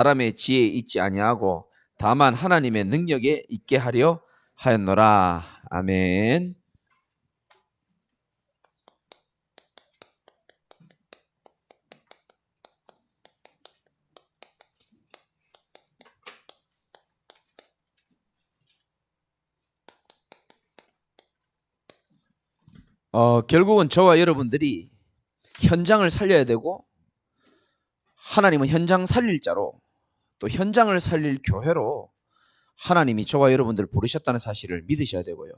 사람의 지혜에 있지 아니하고 다만 하나님의 능력에 있게 하려 하였노라. 아멘. 결국은 저와 여러분들이 현장을 살려야 되고, 하나님은 현장 살릴 자로, 또 현장을 살릴 교회로 하나님이 저와 여러분들을 부르셨다는 사실을 믿으셔야 되고요.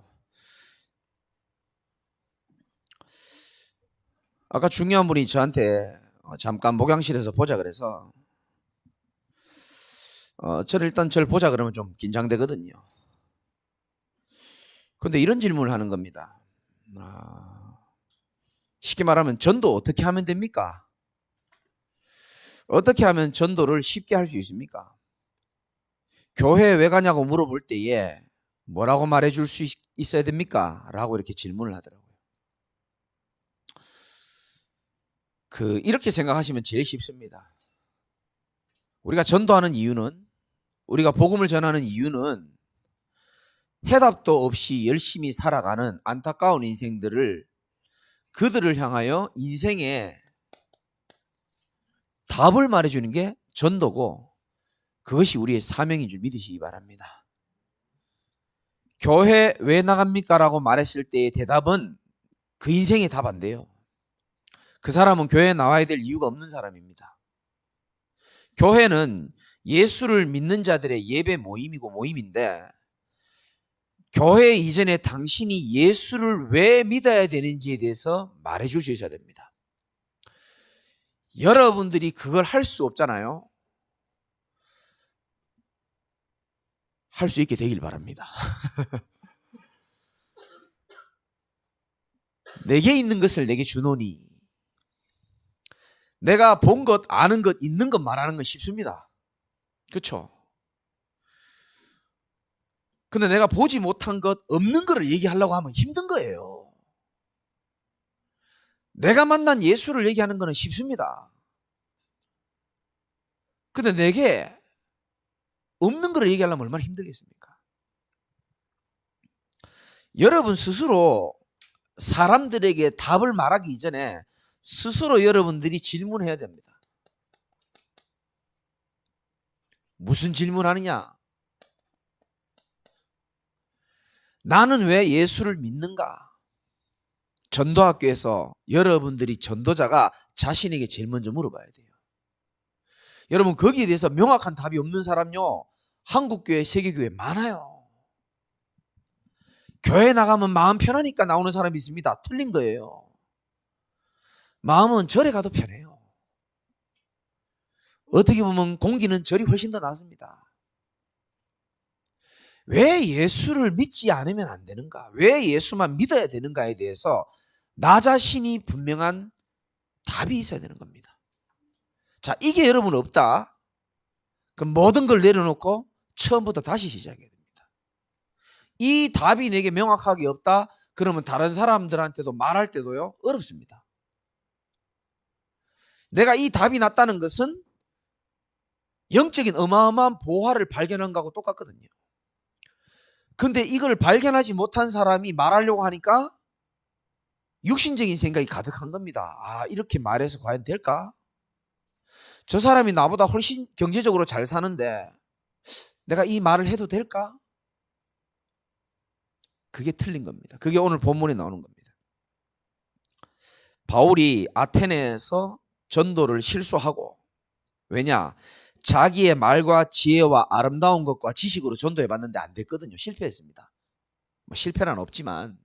아까 중요한 분이 저한테 잠깐 목양실에서 보자 그래서 저는 일단 저를 보자 그러면 좀 긴장되거든요. 근데 이런 질문을 하는 겁니다. 쉽게 말하면 전도 어떻게 하면 됩니까? 어떻게 하면 전도를 쉽게 할 수 있습니까? 교회에 왜 가냐고 물어볼 때에 뭐라고 말해줄 수 있어야 됩니까? 라고 이렇게 질문을 하더라고요. 이렇게 생각하시면 제일 쉽습니다. 우리가 전도하는 이유는, 우리가 복음을 전하는 이유는 해답도 없이 열심히 살아가는 안타까운 인생들을, 그들을 향하여 인생의 답을 말해주는 게 전도고, 그것이 우리의 사명인 줄 믿으시기 바랍니다. 교회 왜 나갑니까? 라고 말했을 때의 대답은 그 인생의 답 안 돼요. 그 사람은 교회에 나와야 될 이유가 없는 사람입니다. 교회는 예수를 믿는 자들의 예배 모임이고 모임인데, 교회 이전에 당신이 예수를 왜 믿어야 되는지에 대해서 말해줄 수 있어야 됩니다. 여러분들이 그걸 할 수 없잖아요. 할 수 있게 되길 바랍니다. 내게 있는 것을 내게 주노니. 내가 본 것, 아는 것, 있는 것 말하는 건 쉽습니다. 그렇죠? 근데 내가 보지 못한 것, 없는 거를 얘기하려고 하면 힘든 거예요. 내가 만난 예수를 얘기하는 거는 쉽습니다. 근데 내게 없는 거를 얘기하려면 얼마나 힘들겠습니까? 여러분 스스로 사람들에게 답을 말하기 이전에 스스로 여러분들이 질문해야 됩니다. 무슨 질문하느냐? 나는 왜 예수를 믿는가? 전도학교에서 여러분들이 전도자가 자신에게 제일 먼저 물어봐야 돼요. 여러분 거기에 대해서 명확한 답이 없는 사람요, 한국교회, 세계교회 많아요. 교회 나가면 마음 편하니까 나오는 사람이 있습니다. 틀린 거예요. 마음은 절에 가도 편해요. 어떻게 보면 공기는 절이 훨씬 더 낫습니다. 왜 예수를 믿지 않으면 안 되는가? 왜 예수만 믿어야 되는가에 대해서 나 자신이 분명한 답이 있어야 되는 겁니다. 자, 이게 여러분 없다. 그럼 모든 걸 내려놓고 처음부터 다시 시작해야 됩니다. 이 답이 내게 명확하게 없다. 그러면 다른 사람들한테도 말할 때도요, 어렵습니다. 내가 이 답이 났다는 것은 영적인 어마어마한 보화를 발견한 거하고 똑같거든요. 근데 이걸 발견하지 못한 사람이 말하려고 하니까 육신적인 생각이 가득한 겁니다. 아, 이렇게 말해서 과연 될까? 저 사람이 나보다 훨씬 경제적으로 잘 사는데 내가 이 말을 해도 될까? 그게 틀린 겁니다. 그게 오늘 본문에 나오는 겁니다. 바울이 아테네에서 전도를 실수하고, 왜냐? 자기의 말과 지혜와 아름다운 것과 지식으로 전도해봤는데 안 됐거든요. 실패했습니다. 뭐 실패는 없지만.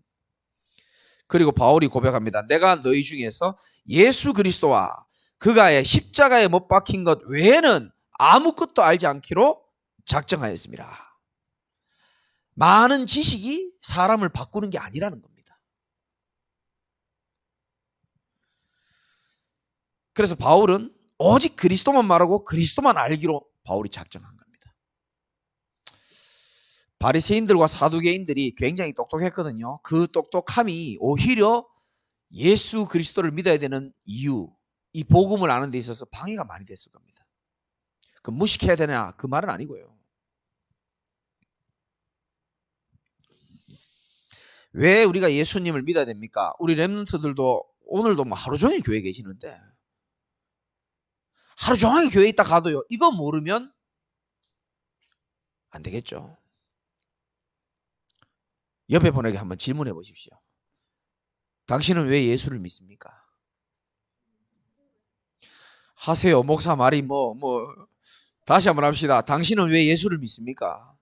그리고 바울이 고백합니다. 내가 너희 중에서 예수 그리스도와 그가의 십자가에 못 박힌 것 외에는 아무것도 알지 않기로 작정하였습니다. 많은 지식이 사람을 바꾸는 게 아니라는 겁니다. 그래서 바울은 오직 그리스도만 말하고 그리스도만 알기로 바울이 작정한 겁니다. 바리새인들과 사두개인들이 굉장히 똑똑했거든요. 그 똑똑함이 오히려 예수 그리스도를 믿어야 되는 이유, 이 복음을 아는 데 있어서 방해가 많이 됐을 겁니다. 그 무식해야 되냐 그 말은 아니고요. 왜 우리가 예수님을 믿어야 됩니까? 우리 렘넌트들도 오늘도 뭐 하루 종일 교회에 계시는데 하루 종일 교회에 있다 가도요, 이거 모르면 안 되겠죠. 옆에 분에게 한번 질문해 보십시오. 당신은 왜 예수를 믿습니까? 하세요. 목사 말이 다시 한번 합시다. 당신은 왜 예수를 믿습니까?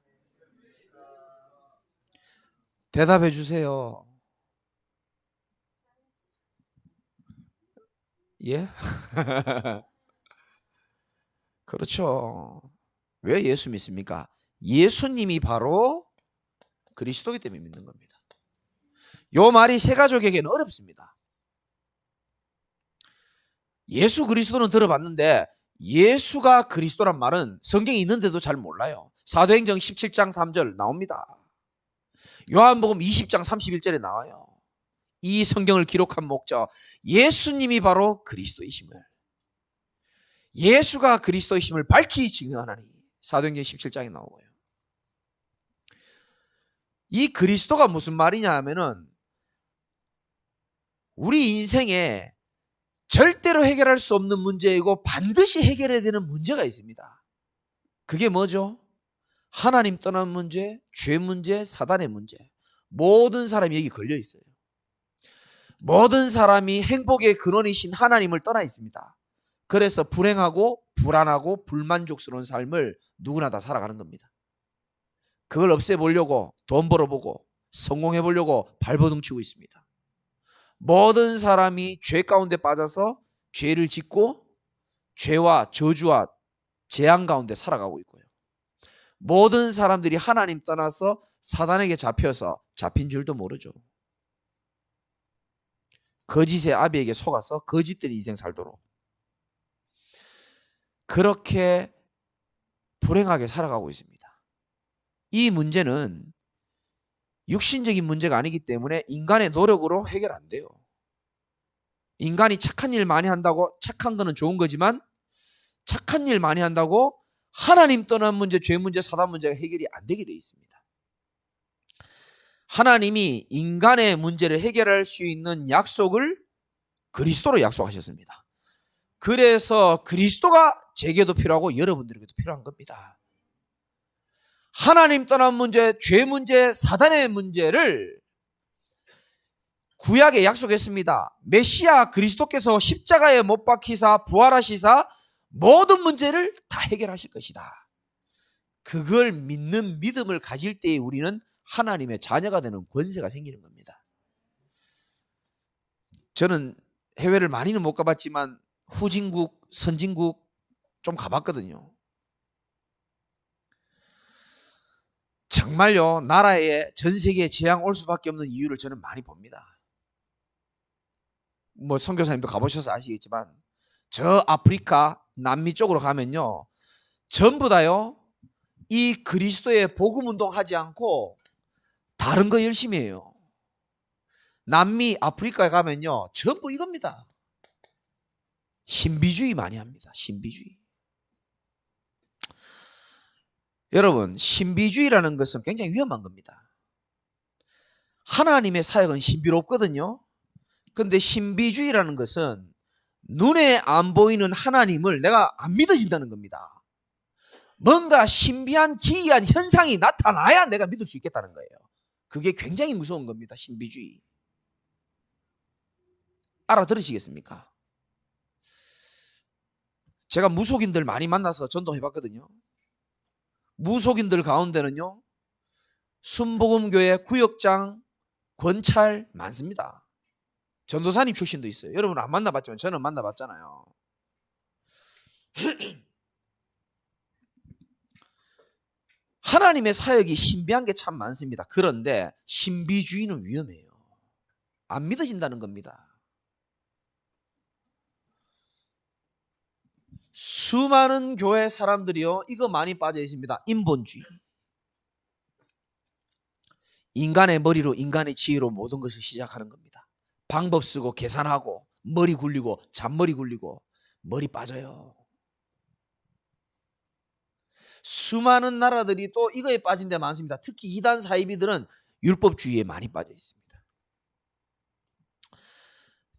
대답해 주세요. 예? 그렇죠. 왜 예수 믿습니까? 예수님이 바로 그리스도이기 때문에 믿는 겁니다. 요 말이 세가족에게는 어렵습니다. 예수 그리스도는 들어봤는데 예수가 그리스도란 말은 성경에 있는데도 잘 몰라요. 사도행전 17장 3절 나옵니다. 요한복음 20장 31절에 나와요. 이 성경을 기록한 목적, 예수님이 바로 그리스도이심을, 예수가 그리스도이심을 밝히 증언하니 사도행전 17장에 나오고요. 이 그리스도가 무슨 말이냐 하면은 우리 인생에 절대로 해결할 수 없는 문제이고 반드시 해결해야 되는 문제가 있습니다. 그게 뭐죠? 하나님 떠난 문제, 죄 문제, 사단의 문제. 모든 사람이 여기 걸려 있어요. 모든 사람이 행복의 근원이신 하나님을 떠나 있습니다. 그래서 불행하고 불안하고 불만족스러운 삶을 누구나 다 살아가는 겁니다. 그걸 없애보려고 돈 벌어보고 성공해보려고 발버둥 치고 있습니다. 모든 사람이 죄 가운데 빠져서 죄를 짓고 죄와 저주와 재앙 가운데 살아가고 있고요. 모든 사람들이 하나님 떠나서 사단에게 잡힌 줄도 모르죠. 거짓의 아비에게 속아서 거짓된 인생 살도록 그렇게 불행하게 살아가고 있습니다. 이 문제는 육신적인 문제가 아니기 때문에 인간의 노력으로 해결 안 돼요. 인간이 착한 일 많이 한다고, 착한 거는 좋은 거지만 착한 일 많이 한다고 하나님 떠난 문제, 죄 문제, 사단 문제가 해결이 안 되게 돼 있습니다. 하나님이 인간의 문제를 해결할 수 있는 약속을 그리스도로 약속하셨습니다. 그래서 그리스도가 제게도 필요하고 여러분들에게도 필요한 겁니다. 하나님 떠난 문제, 죄 문제, 사단의 문제를 구약에 약속했습니다. 메시아 그리스도께서 십자가에 못 박히사 부활하시사 모든 문제를 다 해결하실 것이다. 그걸 믿는 믿음을 가질 때에 우리는 하나님의 자녀가 되는 권세가 생기는 겁니다. 저는 해외를 많이는 못 가봤지만 후진국, 선진국 좀 가봤거든요. 정말요, 나라에 전 세계에 재앙 올 수밖에 없는 이유를 저는 많이 봅니다. 뭐 선교사님도 가보셔서 아시겠지만 저 아프리카, 남미 쪽으로 가면요, 전부 다요 이 그리스도의 복음 운동하지 않고 다른 거 열심히 해요. 남미, 아프리카에 가면요 전부 이겁니다. 신비주의 많이 합니다. 신비주의. 여러분, 신비주의라는 것은 굉장히 위험한 겁니다. 하나님의 사역은 신비롭거든요. 그런데 신비주의라는 것은 눈에 안 보이는 하나님을 내가 안 믿어진다는 겁니다. 뭔가 신비한 기이한 현상이 나타나야 내가 믿을 수 있겠다는 거예요. 그게 굉장히 무서운 겁니다. 신비주의. 알아들으시겠습니까? 제가 무속인들 많이 만나서 전도해봤거든요. 무속인들 가운데는요 순복음교회 구역장, 권찰 많습니다. 전도사님 출신도 있어요. 여러분 안 만나봤지만 저는 만나봤잖아요. 하나님의 사역이 신비한 게 참 많습니다. 그런데 신비주의는 위험해요. 안 믿어진다는 겁니다. 수많은 교회 사람들이요 이거 많이 빠져 있습니다. 인본주의. 인간의 머리로, 인간의 지혜로 모든 것을 시작하는 겁니다. 방법 쓰고 계산하고 머리 굴리고 잔머리 굴리고 머리 빠져요. 수많은 나라들이 또 이거에 빠진 데 많습니다. 특히 이단 사이비들은 율법주의에 많이 빠져 있습니다.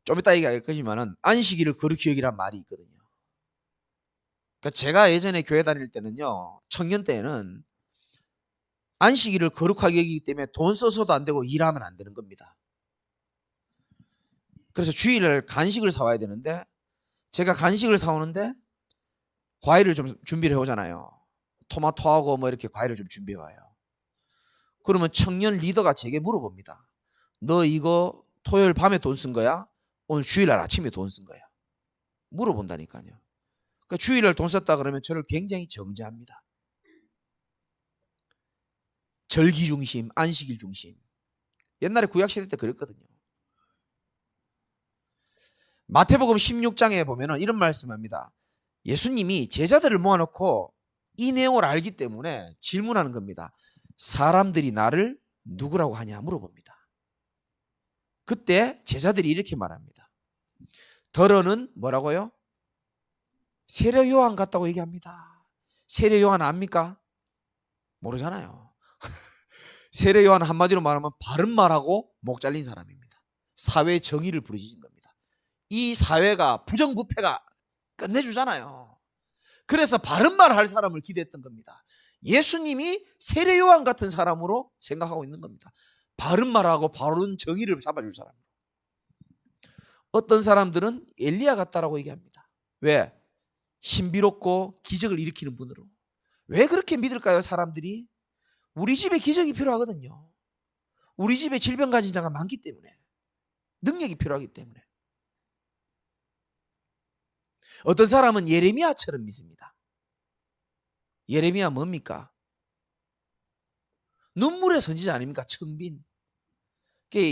좀 이따 얘기할 거지만은 안식일을 거룩히 여기란 말이 있거든요. 그러니까 제가 예전에 교회 다닐 때는요, 청년 때에는 안식일을 거룩하게 여기기 때문에 돈 써서도 안 되고 일하면 안 되는 겁니다. 그래서 주일날 간식을 사와야 되는데, 제가 간식을 사오는데 과일을 좀 준비를 해오잖아요. 토마토하고 뭐 이렇게 과일을 좀 준비해와요. 그러면 청년 리더가 제게 물어봅니다. 너 이거 토요일 밤에 돈 쓴 거야? 오늘 주일날 아침에 돈 쓴 거야? 물어본다니까요. 그러니까 주일날 돈 썼다 그러면 저를 굉장히 정죄합니다. 절기 중심, 안식일 중심. 옛날에 구약시대 때 그랬거든요. 마태복음 16장에 보면 이런 말씀합니다. 예수님이 제자들을 모아놓고 이 내용을 알기 때문에 질문하는 겁니다. 사람들이 나를 누구라고 하냐 물어봅니다. 그때 제자들이 이렇게 말합니다. 더러는 뭐라고요? 세례 요한 같다고 얘기합니다. 세례 요한 압니까? 모르잖아요. 세례 요한 한마디로 말하면 바른 말하고 목 잘린 사람입니다. 사회 정의를 부르짖은 겁니다. 이 사회가 부정부패가 끝내주잖아요. 그래서 바른 말 할 사람을 기대했던 겁니다. 예수님이 세례 요한 같은 사람으로 생각하고 있는 겁니다. 바른 말하고 바른 정의를 잡아줄 사람. 어떤 사람들은 엘리야 같다라고 얘기합니다. 왜? 신비롭고 기적을 일으키는 분으로. 왜 그렇게 믿을까요, 사람들이? 우리 집에 기적이 필요하거든요. 우리 집에 질병 가진 자가 많기 때문에. 능력이 필요하기 때문에. 어떤 사람은 예레미야처럼 믿습니다. 예레미야 뭡니까? 눈물의 선지자 아닙니까? 청빈.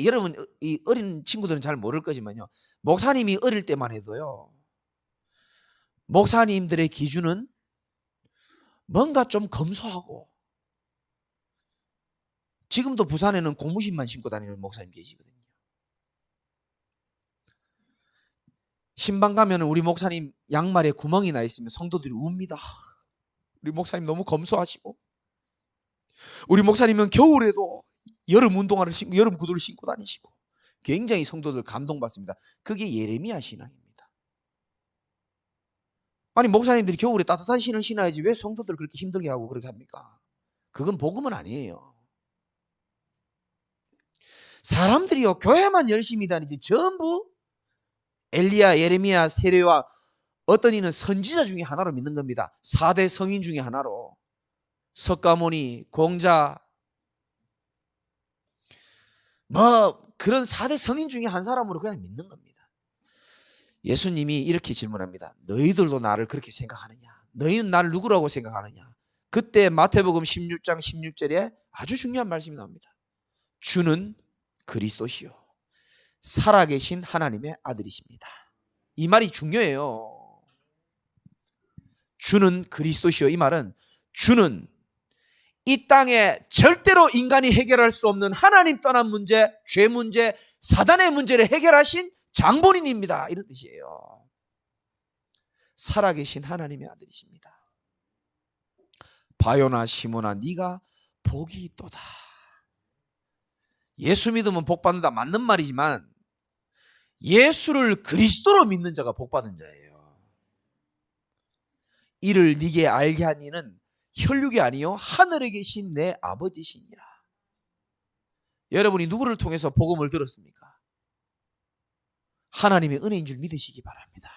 여러분, 이 어린 친구들은 잘 모를 거지만요. 목사님이 어릴 때만 해도요. 목사님들의 기준은 뭔가 좀 검소하고, 지금도 부산에는 고무신만 신고 다니는 목사님 계시거든요. 신방 가면 우리 목사님 양말에 구멍이 나 있으면 성도들이 웁니다. 우리 목사님 너무 검소하시고, 우리 목사님은 겨울에도 여름 운동화를 신고 여름 구두를 신고 다니시고, 굉장히 성도들 감동받습니다. 그게 예레미야 신앙입니다. 아니, 목사님들이 겨울에 따뜻한 신을 신어야지 왜 성도들 그렇게 힘들게 하고 그렇게 합니까? 그건 복음은 아니에요. 사람들이요, 교회만 열심히 다니지 전부 엘리야, 예레미야, 세례와 어떤 이는 선지자 중에 하나로 믿는 겁니다. 4대 성인 중에 하나로. 석가모니, 공자, 뭐 그런 4대 성인 중에 한 사람으로 그냥 믿는 겁니다. 예수님이 이렇게 질문합니다. 너희들도 나를 그렇게 생각하느냐? 너희는 나를 누구라고 생각하느냐? 그때 마태복음 16장 16절에 아주 중요한 말씀이 나옵니다. 주는 그리스도시요 살아계신 하나님의 아들이십니다. 이 말이 중요해요. 주는 그리스도시요. 이 말은 주는 이 땅에 절대로 인간이 해결할 수 없는 하나님 떠난 문제, 죄 문제, 사단의 문제를 해결하신 장본인입니다. 이런 뜻이에요. 살아계신 하나님의 아들이십니다. 바요나 시몬아 네가 복이 있도다. 예수 믿으면 복 받는다 맞는 말이지만 예수를 그리스도로 믿는 자가 복 받은 자예요. 이를 네게 알게 한 이는 혈육이 아니요 하늘에 계신 내 아버지시니라. 여러분이 누구를 통해서 복음을 들었습니까? 하나님의 은혜인 줄 믿으시기 바랍니다.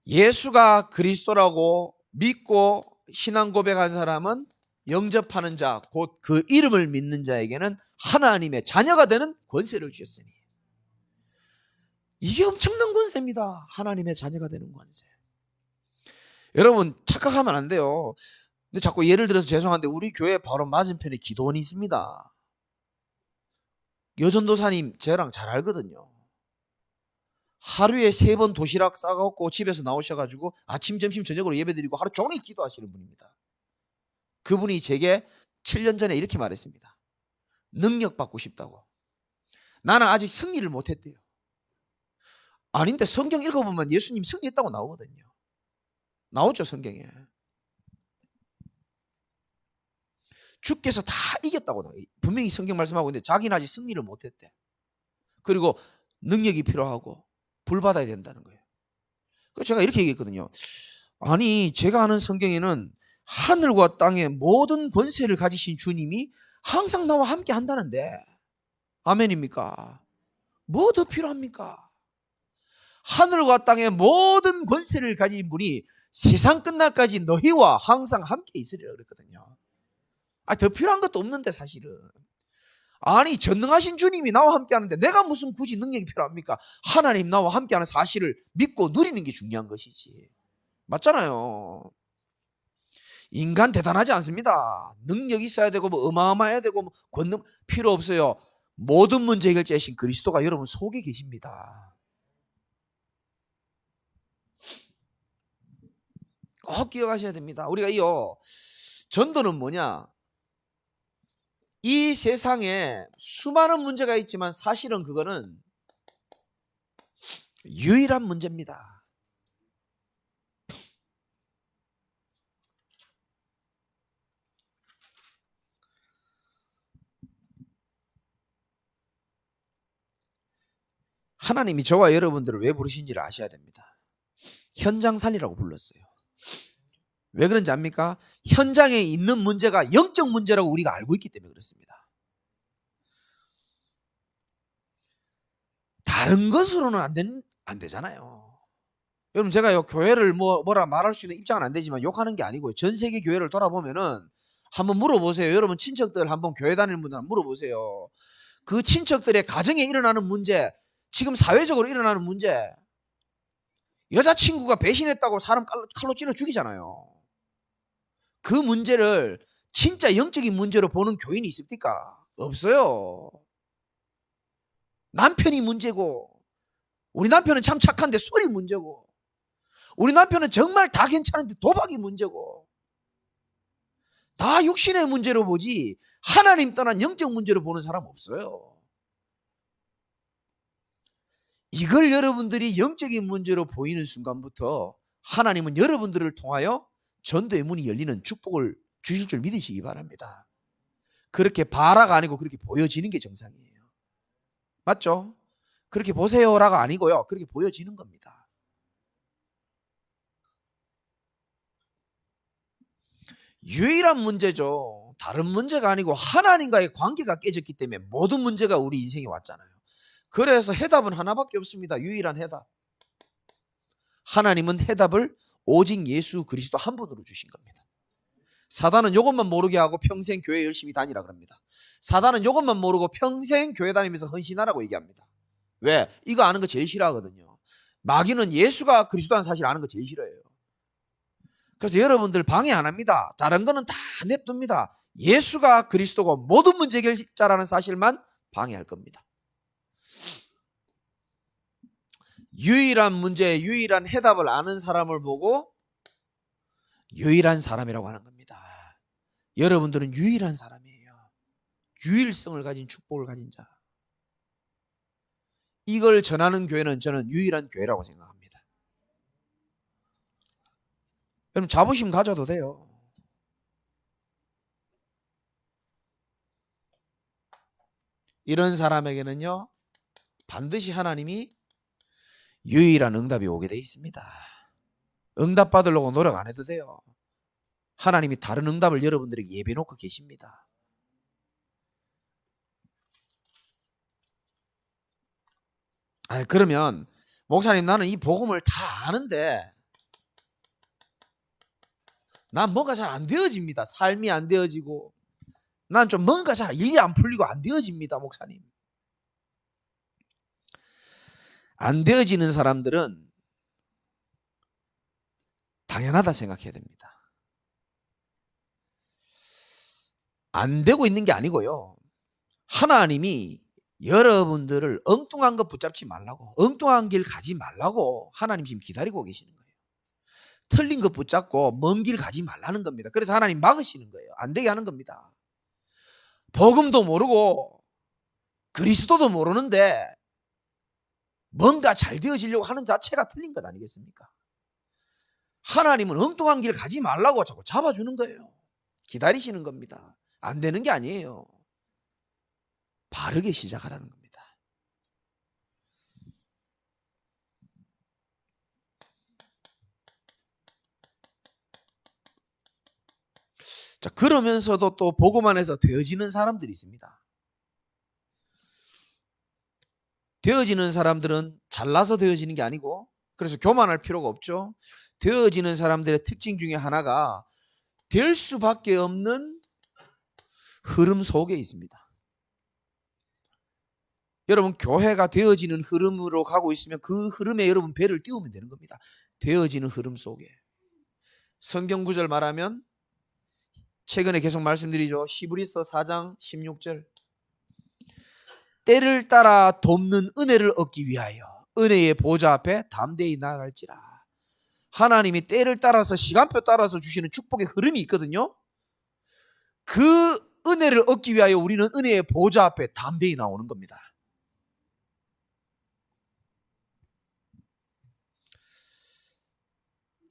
예수가 그리스도라고 믿고 신앙 고백한 사람은 영접하는 자, 곧 그 이름을 믿는 자에게는 하나님의 자녀가 되는 권세를 주셨으니, 이게 엄청난 권세입니다. 하나님의 자녀가 되는 권세. 여러분 착각하면 안 돼요. 근데 자꾸 예를 들어서 죄송한데 우리 교회 바로 맞은편에 기도원이 있습니다. 여전도사님 저랑 잘 알거든요. 하루에 3번 도시락 싸갖고 집에서 나오셔가지고 아침 점심 저녁으로 예배드리고 하루 종일 기도하시는 분입니다. 그분이 제게 7년 전에 이렇게 말했습니다. 능력 받고 싶다고. 나는 아직 승리를 못했대요. 아닌데 성경 읽어보면 예수님 승리했다고 나오거든요. 나오죠, 성경에. 주께서 다 이겼다고 나와요. 분명히 성경 말씀하고 있는데 자기는 아직 승리를 못했대. 그리고 능력이 필요하고 불 받아야 된다는 거예요. 그래서 제가 이렇게 얘기했거든요. 아니, 제가 아는 성경에는 하늘과 땅의 모든 권세를 가지신 주님이 항상 나와 함께 한다는데, 아멘입니까? 뭐 더 필요합니까? 하늘과 땅의 모든 권세를 가진 분이 세상 끝날까지 너희와 항상 함께 있으리라 그랬거든요. 더 필요한 것도 없는데 사실은. 아니, 전능하신 주님이 나와 함께 하는데 내가 무슨 굳이 능력이 필요합니까? 하나님 나와 함께하는 사실을 믿고 누리는 게 중요한 것이지. 맞잖아요. 인간 대단하지 않습니다. 능력이 있어야 되고 뭐 어마어마해야 되고 뭐 권능 필요 없어요. 모든 문제 해결자이신 그리스도가 여러분 속에 계십니다. 꼭 기억하셔야 됩니다. 우리가 전도는 뭐냐? 이 세상에 수많은 문제가 있지만 사실은 그거는 유일한 문제입니다. 하나님이 저와 여러분들을 왜 부르신지를 아셔야 됩니다. 현장 살리라고 불렀어요. 왜 그런지 압니까? 현장에 있는 문제가 영적 문제라고 우리가 알고 있기 때문에 그렇습니다. 다른 것으로는 안 되잖아요. 여러분, 제가 교회를 뭐라 말할 수 있는 입장은 안 되지만 욕하는 게 아니고요. 전 세계 교회를 돌아보면은 한번 물어보세요. 여러분 친척들 한번 교회 다니는 분들 한번 물어보세요. 그 친척들의 가정에 일어나는 문제, 지금 사회적으로 일어나는 문제, 여자친구가 배신했다고 사람 칼로 찔러 죽이잖아요. 그 문제를 진짜 영적인 문제로 보는 교인이 있습니까? 없어요. 남편이 문제고, 우리 남편은 참 착한데 술이 문제고, 우리 남편은 정말 다 괜찮은데 도박이 문제고, 다 육신의 문제로 보지 하나님 떠난 영적 문제로 보는 사람 없어요. 이걸 여러분들이 영적인 문제로 보이는 순간부터 하나님은 여러분들을 통하여 전도의 문이 열리는 축복을 주실 줄 믿으시기 바랍니다. 그렇게 바라가 아니고 그렇게 보여지는 게 정상이에요. 맞죠? 그렇게 보세요라가 아니고요. 그렇게 보여지는 겁니다. 유일한 문제죠. 다른 문제가 아니고 하나님과의 관계가 깨졌기 때문에 모든 문제가 우리 인생에 왔잖아요. 그래서 해답은 하나밖에 없습니다. 유일한 해답. 하나님은 해답을 오직 예수 그리스도 한 분으로 주신 겁니다. 사단은 이것만 모르게 하고 평생 교회 열심히 다니라 그럽니다. 사단은 이것만 모르고 평생 교회 다니면서 헌신하라고 얘기합니다. 왜? 이거 아는 거 제일 싫어하거든요. 마귀는 예수가 그리스도라는 사실 아는 거 제일 싫어해요. 그래서 여러분들 방해 안 합니다. 다른 거는 다 냅둡니다. 예수가 그리스도고 모든 문제 해결자라는 사실만 방해할 겁니다. 유일한 문제, 유일한 해답을 아는 사람을 보고 유일한 사람이라고 하는 겁니다. 여러분들은 유일한 사람이에요. 유일성을 가진 축복을 가진 자. 이걸 전하는 교회는 저는 유일한 교회라고 생각합니다. 여러분 자부심 가져도 돼요. 이런 사람에게는요 반드시 하나님이 유일한 응답이 오게 돼 있습니다. 응답 받으려고 노력 안 해도 돼요. 하나님이 다른 응답을 여러분들에게 예비해 놓고 계십니다. 그러면 목사님 나는 이 복음을 다 아는데 난 뭔가 잘 안 되어집니다. 삶이 안 되어지고 난 좀 뭔가 잘 일이 안 풀리고 안 되어집니다. 목사님. 안 되어지는 사람들은 당연하다 생각해야 됩니다. 안 되고 있는 게 아니고요. 하나님이 여러분들을 엉뚱한 거 붙잡지 말라고, 엉뚱한 길 가지 말라고 하나님 지금 기다리고 계시는 거예요. 틀린 거 붙잡고 먼 길 가지 말라는 겁니다. 그래서 하나님 막으시는 거예요. 안 되게 하는 겁니다. 복음도 모르고 그리스도도 모르는데 뭔가 잘 되어지려고 하는 자체가 틀린 것 아니겠습니까? 하나님은 엉뚱한 길 가지 말라고 자꾸 잡아주는 거예요. 기다리시는 겁니다. 안 되는 게 아니에요. 바르게 시작하라는 겁니다. 자, 그러면서도 또 보고만 해서 되어지는 사람들이 있습니다. 되어지는 사람들은 잘나서 되어지는 게 아니고, 그래서 교만할 필요가 없죠. 되어지는 사람들의 특징 중에 하나가 될 수밖에 없는 흐름 속에 있습니다. 여러분, 교회가 되어지는 흐름으로 가고 있으면 그 흐름에 여러분 배를 띄우면 되는 겁니다. 되어지는 흐름 속에. 성경 구절 말하면 최근에 계속 말씀드리죠. 히브리서 4장 16절. 때를 따라 돕는 은혜를 얻기 위하여 은혜의 보좌 앞에 담대히 나아갈지라. 하나님이 때를 따라서 시간표 따라서 주시는 축복의 흐름이 있거든요. 그 은혜를 얻기 위하여 우리는 은혜의 보좌 앞에 담대히 나오는 겁니다.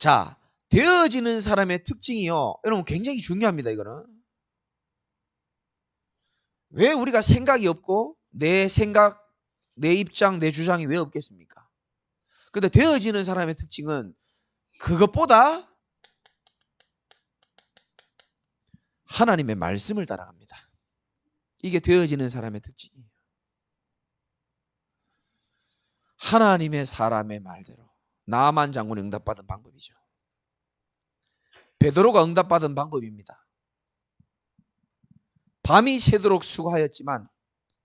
자, 되어지는 사람의 특징이요, 여러분 굉장히 중요합니다. 이거는 왜 우리가 생각이 없고 내 생각, 내 입장, 내 주장이 왜 없겠습니까? 근데 되어지는 사람의 특징은 그것보다 하나님의 말씀을 따라갑니다. 이게 되어지는 사람의 특징이에요. 하나님의 사람의 말대로. 나만 장군이 응답받은 방법이죠. 베드로가 응답받은 방법입니다. 밤이 새도록 수고하였지만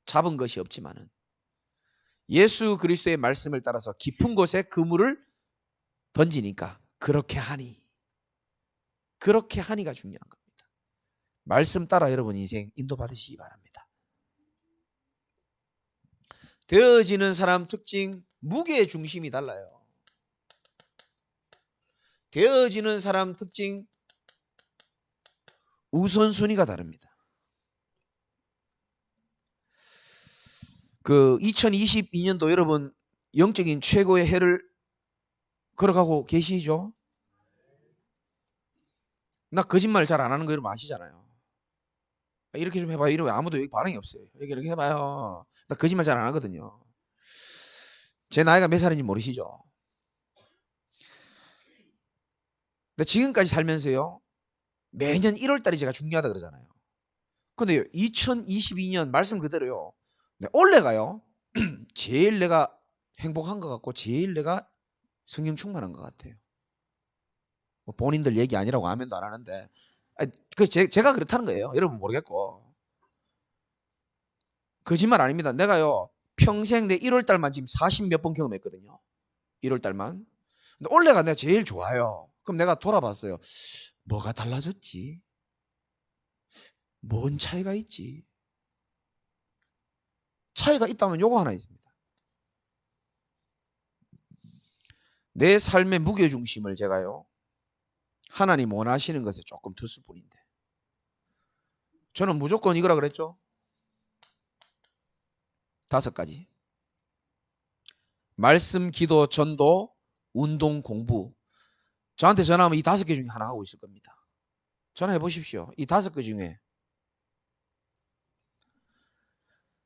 잡은 것이 없지만은 예수 그리스도의 말씀을 따라서 깊은 곳에 그물을 던지니까 그렇게 하니가 중요한 겁니다. 말씀 따라 여러분 인생 인도받으시기 바랍니다. 되어지는 사람 특징, 무게의 중심이 달라요. 되어지는 사람 특징, 우선순위가 다릅니다. 그 2022년도 여러분 영적인 최고의 해를 걸어가고 계시죠? 나 거짓말 잘 안 하는 거 여러분 아시잖아요. 이렇게 좀 해봐요. 이러면 아무도 여기 반응이 없어요. 이렇게 해봐요. 나 거짓말 잘 안 하거든요. 제 나이가 몇 살인지 모르시죠? 근데 지금까지 살면서요, 매년 1월달이 제가 중요하다 그러잖아요. 근데 2022년 말씀 그대로요, 올해가요 제일 내가 행복한 것 같고 제일 내가 성령 충만한 것 같아요. 뭐 본인들 얘기 아니라고 아멘도 안 하는데 제가 그렇다는 거예요. 여러분 모르겠고. 거짓말 아닙니다. 내가요 평생 내 1월달만 지금 40몇 번 경험했거든요. 1월달만. 근데 올해가 내가 제일 좋아요. 그럼 내가 돌아봤어요. 뭐가 달라졌지? 뭔 차이가 있지? 차이가 있다면 요거 하나 있습니다. 내 삶의 무게중심을 제가요 하나님 원하시는 것에 조금 뒀을 뿐인데, 저는 무조건 이거라 그랬죠. 5가지. 말씀, 기도, 전도, 운동, 공부. 저한테 전화하면 이 5개 중에 하나 하고 있을 겁니다. 전화해 보십시오. 이 5개 중에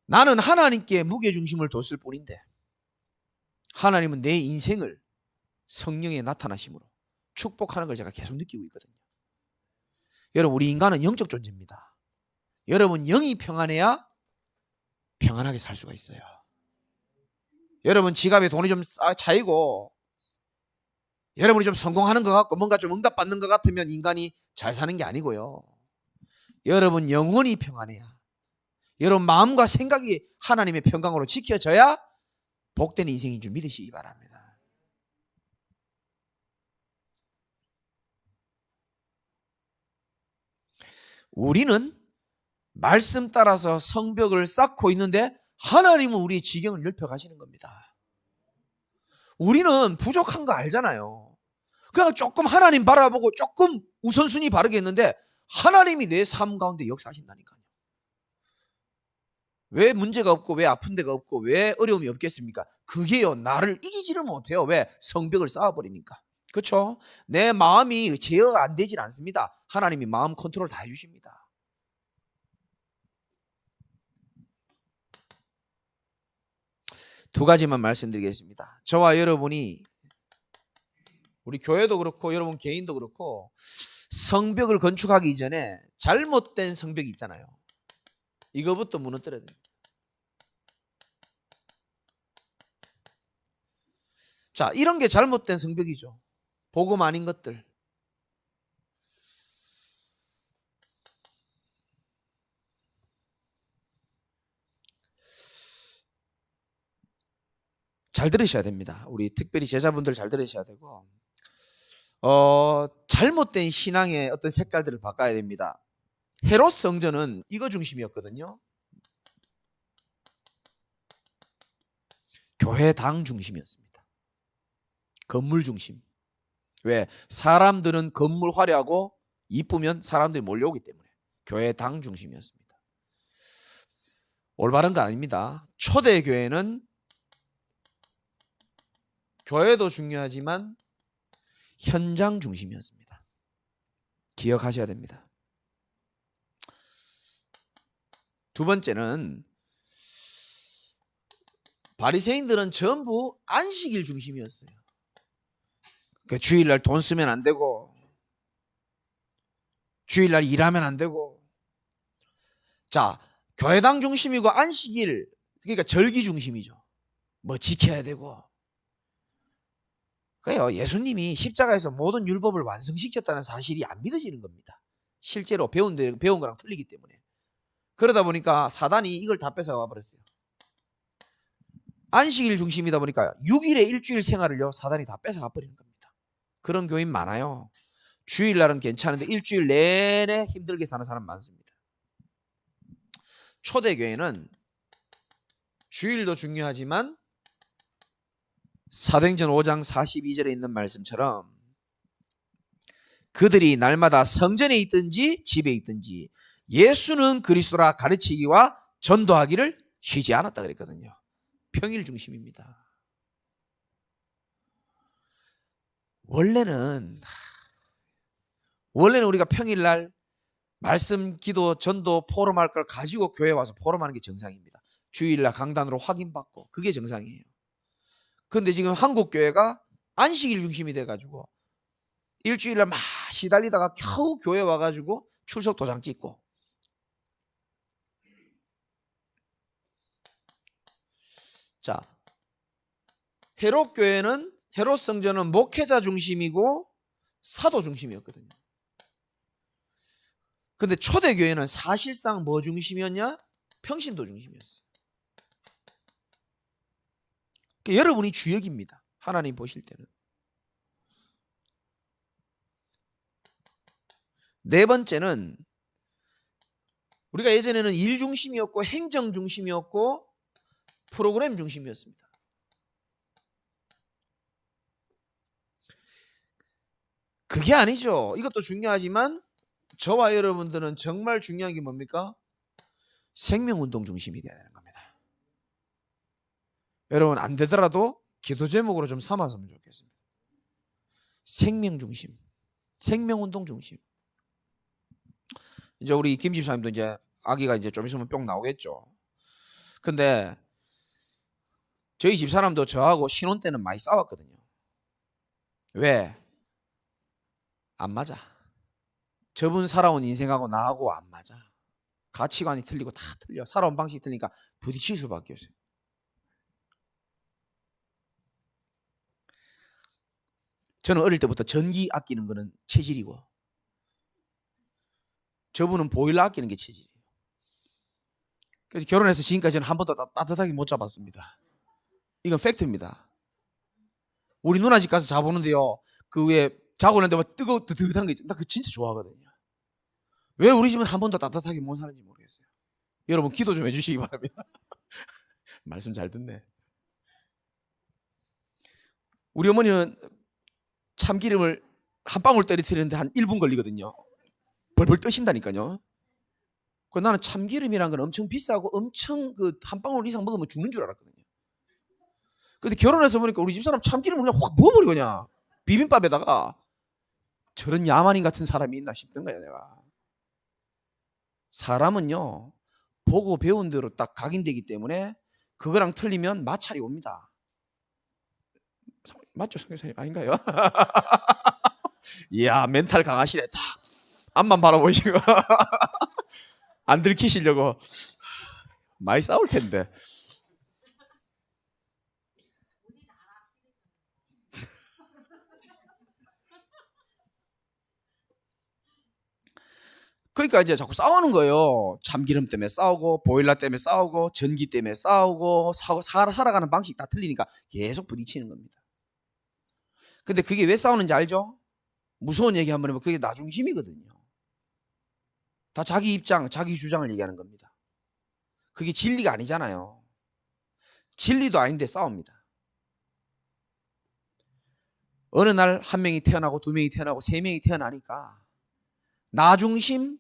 나는 하나님께 무게중심을 뒀을 뿐인데 하나님은 내 인생을 성령의 나타나심으로 축복하는 걸 제가 계속 느끼고 있거든요. 여러분, 우리 인간은 영적 존재입니다. 여러분, 영이 평안해야 평안하게 살 수가 있어요. 여러분, 지갑에 돈이 좀 차이고 여러분이 좀 성공하는 것 같고 뭔가 좀 응답받는 것 같으면 인간이 잘 사는 게 아니고요. 여러분, 영혼이 평안해야, 여러분 마음과 생각이 하나님의 평강으로 지켜져야 복된 인생인 줄 믿으시기 바랍니다. 우리는 말씀 따라서 성벽을 쌓고 있는데 하나님은 우리의 지경을 넓혀 가시는 겁니다. 우리는 부족한 거 알잖아요. 그냥 조금 하나님 바라보고 조금 우선순위 바르게 했는데 하나님이 내 삶 가운데 역사하신다니까요. 왜 문제가 없고 왜 아픈 데가 없고 왜 어려움이 없겠습니까? 그게요 나를 이기지를 못해요. 왜? 성벽을 쌓아버리니까. 그렇죠? 내 마음이 제어가 안 되질 않습니다. 하나님이 마음 컨트롤 다 해주십니다. 두 가지만 말씀드리겠습니다. 저와 여러분이, 우리 교회도 그렇고 여러분 개인도 그렇고, 성벽을 건축하기 이전에 잘못된 성벽이 있잖아요. 이거부터 무너뜨려야 됩니다. 자, 이런 게 잘못된 성벽이죠. 복음 아닌 것들. 잘 들으셔야 됩니다. 우리 특별히 제자분들 잘 들으셔야 되고, 잘못된 신앙의 어떤 색깔들을 바꿔야 됩니다. 헤롯 성전은 이거 중심이었거든요. 교회당 중심이었습니다. 건물 중심. 왜? 사람들은 건물 화려하고 이쁘면 사람들이 몰려오기 때문에 교회당 중심이었습니다. 올바른 거 아닙니다. 초대 교회는 교회도 중요하지만 현장 중심이었습니다. 기억하셔야 됩니다. 두 번째는 바리새인들은 전부 안식일 중심이었어요. 그 주일날 돈 쓰면 안 되고, 주일날 일하면 안 되고. 자, 교회당 중심이고 안식일, 그러니까 절기 중심이죠. 뭐 지켜야 되고. 그래요. 예수님이 십자가에서 모든 율법을 완성시켰다는 사실이 안 믿어지는 겁니다. 실제로 배운 거랑 틀리기 때문에. 그러다 보니까 사단이 이걸 다 뺏어가 버렸어요. 안식일 중심이다 보니까 6일의 일주일 생활을요, 사단이 다 뺏어가 버리는 겁니다. 그런 교인 많아요. 주일날은 괜찮은데 일주일 내내 힘들게 사는 사람 많습니다. 초대교회는 주일도 중요하지만 사도행전 5장 42절에 있는 말씀처럼 그들이 날마다 성전에 있든지 집에 있든지 예수는 그리스도라 가르치기와 전도하기를 쉬지 않았다 그랬거든요. 평일 중심입니다. 원래는 우리가 평일날 말씀, 기도, 전도, 포럼할 걸 가지고 교회 와서 포럼하는 게 정상입니다. 주일날 강단으로 확인받고 그게 정상이에요. 그런데 지금 한국 교회가 안식일 중심이 돼가지고 일주일날 막 시달리다가 겨우 교회 와가지고 출석 도장 찍고. 자, 헤롯 교회는, 헤롯 성전은 목회자 중심이고 사도 중심이었거든요. 근데 초대교회는 사실상 뭐 중심이었냐? 평신도 중심이었어요. 그러니까 여러분이 주역입니다. 하나님 보실 때는. 네 번째는 우리가 예전에는 일 중심이었고 행정 중심이었고 프로그램 중심이었습니다. 그게 아니죠. 이것도 중요하지만 저와 여러분들은 정말 중요한 게 뭡니까? 생명운동 중심이 되어야 되는 겁니다. 여러분 안 되더라도 기도 제목으로 좀 삼았으면 좋겠습니다. 생명 중심, 생명운동 중심. 이제 우리 김 집사님도 이제 아기가 이제 좀 있으면 뿅 나오겠죠. 근데 저희 집사람도 저하고 신혼 때는 많이 싸웠거든요. 왜? 안 맞아. 저분 살아온 인생하고 나하고 안 맞아. 가치관이 틀리고 다 틀려. 살아온 방식이 틀리니까 부딪힐 수밖에 없어요. 저는 어릴 때부터 전기 아끼는 거는 체질이고 저분은 보일러 아끼는 게 체질이에요. 그래서 결혼해서 지금까지는 한 번도 따뜻하게 못 잡았습니다. 이건 팩트입니다. 우리 누나 집 가서 자보는데요, 그 위에 자고 있는데 막 뜨뜻한 거 있죠. 나 그거 진짜 좋아하거든요. 왜 우리 집은 한 번도 따뜻하게 못 사는지 모르겠어요. 여러분 기도 좀 해주시기 바랍니다. 말씀 잘 듣네. 우리 어머니는 참기름을 한 방울 떨어뜨리는데 한 1분 걸리거든요. 벌벌 뜨신다니까요. 그 나는 참기름이란 건 엄청 비싸고 엄청 그 한 방울 이상 먹으면 죽는 줄 알았거든요. 근데 결혼해서 보니까 우리 집사람 참기름을 그냥 확 부어버리고 그냥 비빔밥에다가 저런 야만인 같은 사람이 있나 싶은 거야 내가. 사람은요 보고 배운 대로 딱 각인되기 때문에 그거랑 틀리면 마찰이 옵니다. 맞죠 성교사님 아닌가요? 이야 멘탈 강하시네. 딱 앞만 바라보시고 안 들키시려고 많이 싸울 텐데. 그러니까 이제 자꾸 싸우는 거예요. 참기름 때문에 싸우고 보일러 때문에 싸우고 전기 때문에 싸우고 살아가는 방식이 다 틀리니까 계속 부딪히는 겁니다. 근데 그게 왜 싸우는지 알죠? 무서운 얘기 한번 해보면 그게 나중심이거든요. 다 자기 입장, 자기 주장을 얘기하는 겁니다. 그게 진리가 아니잖아요. 진리도 아닌데 싸웁니다. 어느 날 한 명이 태어나고 두 명이 태어나고 세 명이 태어나니까 나중심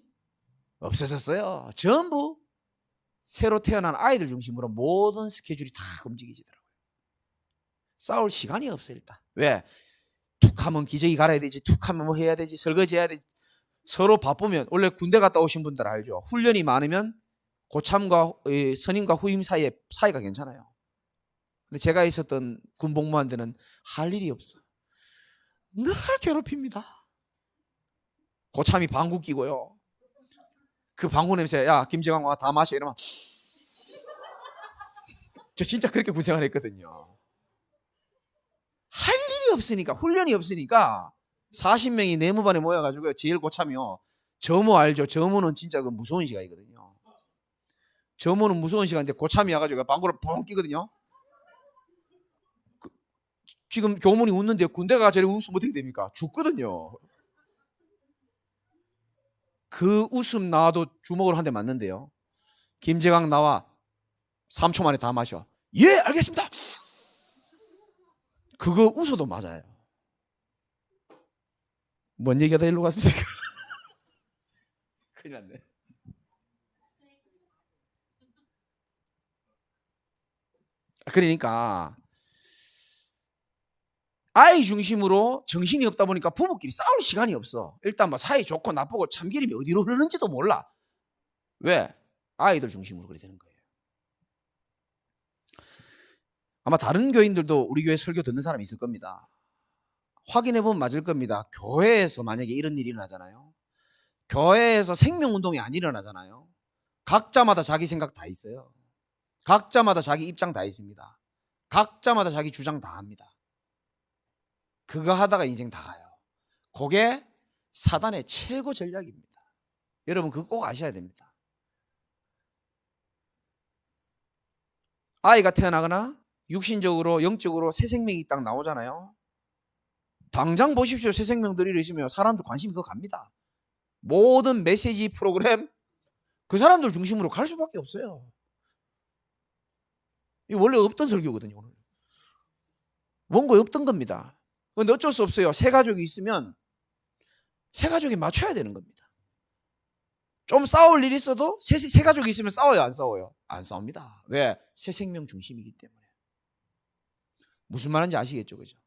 없어졌어요. 전부 새로 태어난 아이들 중심으로 모든 스케줄이 다 움직이지더라고요. 싸울 시간이 없어요 일단. 왜? 툭 하면 기저귀 갈아야 되지, 툭 하면 뭐 해야 되지, 설거지 해야 되지. 서로 바쁘면 원래 군대 갔다 오신 분들 알죠? 훈련이 많으면 고참과 선임과 후임 사이가 괜찮아요. 근데 제가 있었던 군복무원들은 할 일이 없어. 늘 괴롭힙니다. 고참이 방구 끼고요. 그 방구 냄새, 야 김재광 와 다 마셔 이러면 저 진짜 그렇게 군생활 했거든요. 할 일이 없으니까, 훈련이 없으니까 40명이 내무반에 모여가지고 제일 고참이요. 점호 알죠? 점호는 진짜 그 무서운 시간이거든요. 점호는 무서운 시간인데 고참이 와가지고 방구를 뻥 끼거든요. 지금 교문이 웃는데 군대가 저리 웃으면 어떻게 됩니까? 죽거든요. 그 웃음 나와도 주먹으로 한 대 맞는데요. 김재광 나와 3초 만에 다 마셔. 예 알겠습니다. 그거 웃어도 맞아요. 뭔 얘기가 다 일로 갔습니까? 큰일 났네. 그러니까 아이 중심으로 정신이 없다 보니까 부부끼리 싸울 시간이 없어. 일단 뭐 사이 좋고 나쁘고 참기름이 어디로 흐르는지도 몰라. 왜? 아이들 중심으로 그렇게 되는 거예요. 아마 다른 교인들도 우리 교회 설교 듣는 사람이 있을 겁니다. 확인해보면 맞을 겁니다. 교회에서 만약에 이런 일이 일어나잖아요. 교회에서 생명운동이 안 일어나잖아요. 각자마다 자기 생각 다 있어요. 각자마다 자기 입장 다 있습니다. 각자마다 자기 주장 다 합니다. 그거 하다가 인생 다 가요. 그게 사단의 최고 전략입니다. 여러분 그거 꼭 아셔야 됩니다. 아이가 태어나거나 육신적으로 영적으로 새 생명이 딱 나오잖아요. 당장 보십시오. 새 생명들이 있으면 사람들 관심이 그거 갑니다. 모든 메시지 프로그램 그 사람들 중심으로 갈 수밖에 없어요. 이거 원래 없던 설교거든요. 오늘 원고에 없던 겁니다. 근데 어쩔 수 없어요. 새 가족이 있으면 새 가족이 맞춰야 되는 겁니다. 좀 싸울 일이 있어도 새 가족이 있으면 싸워요? 안 싸워요? 안 싸웁니다. 왜? 새 생명 중심이기 때문에. 무슨 말인지 아시겠죠? 그죠?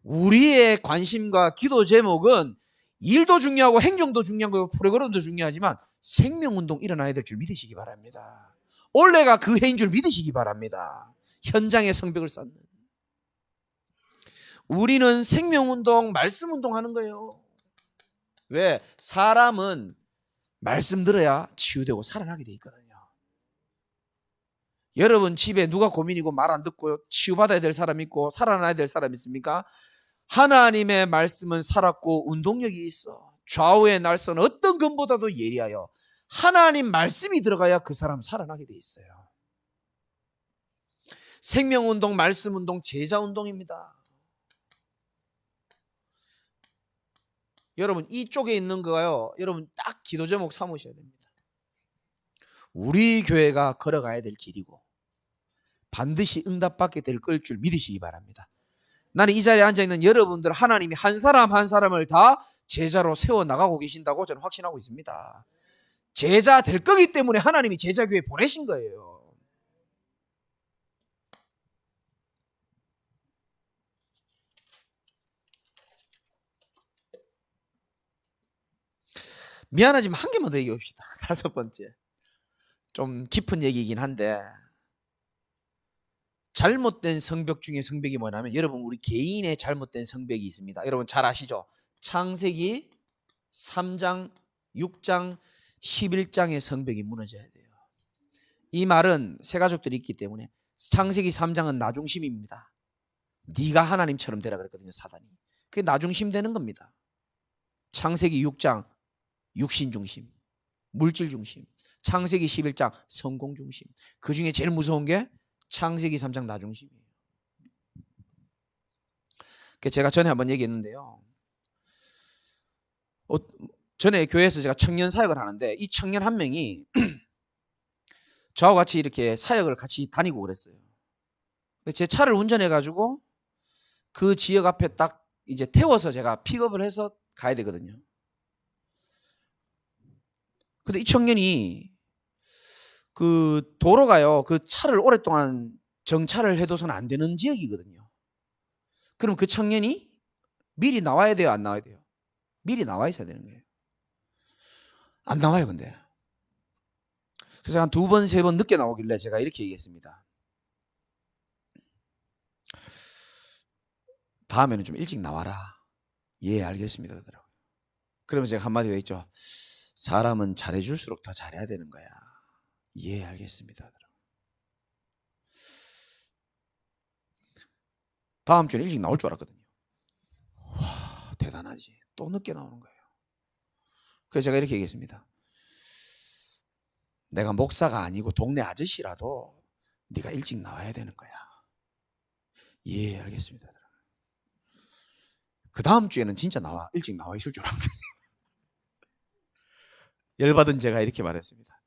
우리의 관심과 기도 제목은 일도 중요하고 행정도 중요하고 프로그램도 중요하지만 생명운동 일어나야 될 줄 믿으시기 바랍니다. 올해가 그 해인 줄 믿으시기 바랍니다. 현장에 성벽을 쌓는. 우리는 생명운동, 말씀운동 하는 거예요. 왜? 사람은 말씀 들어야 치유되고 살아나게 돼 있거든요. 여러분 집에 누가 고민이고 말 안 듣고 치유받아야 될 사람 있고 살아나야 될 사람 있습니까? 하나님의 말씀은 살았고 운동력이 있어. 좌우의 날선 어떤 것보다도 예리하여 하나님 말씀이 들어가야 그 사람 살아나게 돼 있어요. 생명운동, 말씀운동, 제자운동입니다. 여러분 이쪽에 있는 거요. 여러분 딱 기도 제목 삼으셔야 됩니다. 우리 교회가 걸어가야 될 길이고 반드시 응답받게 될 걸 줄 믿으시기 바랍니다. 나는 이 자리에 앉아있는 여러분들 하나님이 한 사람 한 사람을 다 제자로 세워나가고 계신다고 저는 확신하고 있습니다. 제자 될 거기 때문에 하나님이 제자교회 보내신 거예요. 미안하지만 한 개만 더 얘기해 봅시다. 다섯 번째. 좀 깊은 얘기이긴 한데, 잘못된 성벽 중에 성벽이 뭐냐면, 여러분 우리 개인의 잘못된 성벽이 있습니다. 여러분 잘 아시죠? 창세기 3장, 6장, 11장의 성벽이 무너져야 돼요. 이 말은 세 가족들이 있기 때문에 창세기 3장은 나 중심입니다. 네가 하나님처럼 되라 그랬거든요, 사단이. 그게 나 중심 되는 겁니다. 창세기 6장 육신 중심, 물질 중심. 창세기 11장 성공 중심. 그 중에 제일 무서운 게 창세기 3장 나 중심이에요. 제가 전에 한번 얘기했는데요. 전에 교회에서 제가 청년 사역을 하는데 이 청년 한 명이 저하고 같이 이렇게 사역을 같이 다니고 그랬어요. 근데 제 차를 운전해 가지고 그 지역 앞에 딱 이제 태워서 제가 픽업을 해서 가야 되거든요. 근데 이 청년이 그 도로가요, 그 차를 오랫동안 정차를 해둬서는 안 되는 지역이거든요. 그럼 그 청년이 미리 나와야 돼요, 안 나와야 돼요? 미리 나와 있어야 되는 거예요. 안 나와요, 근데. 그래서 한 두 번, 세 번 늦게 나오길래 제가 이렇게 얘기했습니다. 다음에는 좀 일찍 나와라. 예, 알겠습니다. 그러더라고요. 그러면 제가 한마디 더 했죠. 사람은 잘해줄수록 더 잘해야 되는 거야. 예, 알겠습니다. 다음 주에 일찍 나올 줄 알았거든요. 와, 대단하지. 또 늦게 나오는 거예요. 그래서 제가 이렇게 얘기했습니다. 내가 목사가 아니고 동네 아저씨라도 네가 일찍 나와야 되는 거야. 예, 알겠습니다. 그 다음 주에는 진짜 일찍 나와 있을 줄 알았거든요. 열받은 제가 이렇게 말했습니다.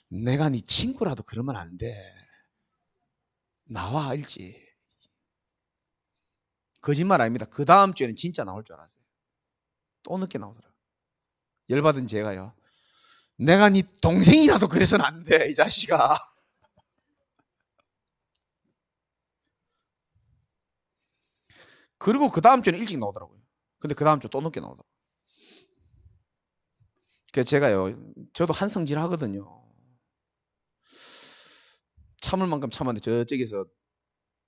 내가 네 친구라도 그러면 안 돼. 나와 일찍. 거짓말 아닙니다. 그 다음 주에는 진짜 나올 줄 알았어요. 또 늦게 나오더라고요. 열받은 제가요. 내가 네 동생이라도 그래서는 안 돼, 이 자식아. 그리고 그 다음 주에는 일찍 나오더라고요. 근데 그 다음 주 또 늦게 나오더라고요. 그래서 제가요, 저도 한성질 하거든요. 참을 만큼 참았는데 저쪽에서